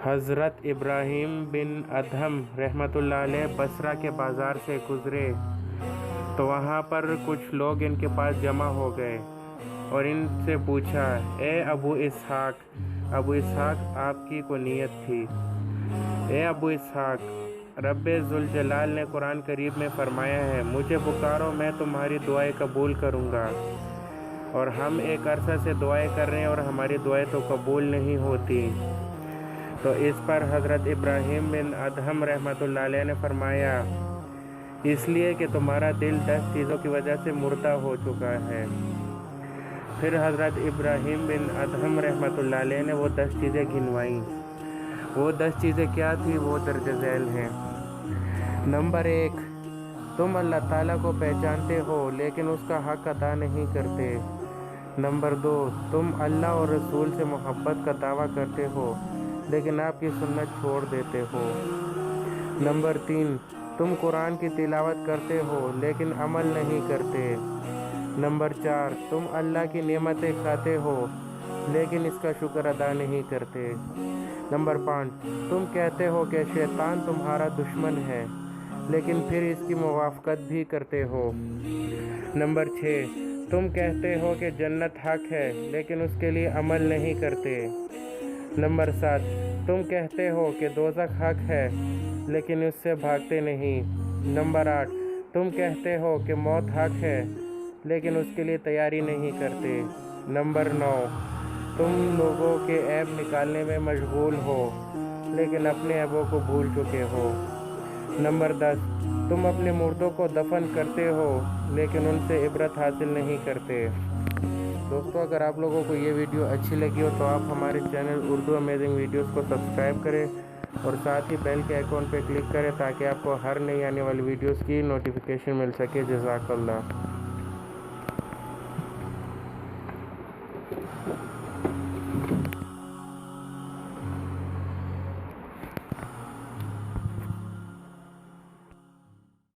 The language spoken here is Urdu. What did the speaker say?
حضرت ابراہیم بن ادہم رحمۃ اللہ علیہ بصرہ کے بازار سے گزرے تو وہاں پر کچھ لوگ ان کے پاس جمع ہو گئے اور ان سے پوچھا، اے ابو اسحاق آپ کی کو نیت تھی؟ اے ابو اسحاق، رب ذوالجلال نے قرآن کریم میں فرمایا ہے، مجھے پکارو میں تمہاری دعائیں قبول کروں گا، اور ہم ایک عرصہ سے دعائیں کر رہے ہیں اور ہماری دعائیں تو قبول نہیں ہوتی۔ تو اس پر حضرت ابراہیم بن ادہم رحمۃ اللہ علیہ نے فرمایا، اس لیے کہ تمہارا دل 10 چیزوں کی وجہ سے مردہ ہو چکا ہے۔ پھر حضرت ابراہیم بن ادہم رحمۃ اللہ علیہ نے وہ 10 چیزیں گنوائیں۔ وہ 10 چیزیں کیا تھیں؟ وہ درج ذیل ہیں۔ نمبر 1، تم اللہ تعالیٰ کو پہچانتے ہو لیکن اس کا حق ادا نہیں کرتے۔ نمبر 2، تم اللہ اور رسول سے محبت کا دعویٰ کرتے ہو لیکن آپ کی سنت چھوڑ دیتے ہو۔ نمبر 3، تم قرآن کی تلاوت کرتے ہو لیکن عمل نہیں کرتے۔ نمبر 4، تم اللہ کی نعمتیں کھاتے ہو لیکن اس کا شکر ادا نہیں کرتے۔ نمبر 5، تم کہتے ہو کہ شیطان تمہارا دشمن ہے لیکن پھر اس کی موافقت بھی کرتے ہو۔ نمبر 6، تم کہتے ہو کہ جنت حق ہے لیکن اس کے لیے عمل نہیں کرتے۔ نمبر 7، تم کہتے ہو کہ دوزخ حق ہے لیکن اس سے بھاگتے نہیں۔ نمبر 8، تم کہتے ہو کہ موت حق ہے لیکن اس کے لیے تیاری نہیں کرتے۔ نمبر 9، تم لوگوں کے عیب نکالنے میں مشغول ہو لیکن اپنے عیبوں کو بھول چکے ہو۔ نمبر 10، تم اپنے مردوں کو دفن کرتے ہو لیکن ان سے عبرت حاصل نہیں کرتے۔ دوستو، اگر آپ لوگوں کو یہ ویڈیو اچھی لگی ہو تو آپ ہمارے چینل اردو امیزنگ ویڈیوز کو سبسکرائب کریں اور ساتھ ہی بیل کے آئیکن پہ کلک کریں تاکہ آپ کو ہر نئی آنے والی ویڈیوز کی نوٹیفیکیشن مل سکے۔ جزاک اللہ۔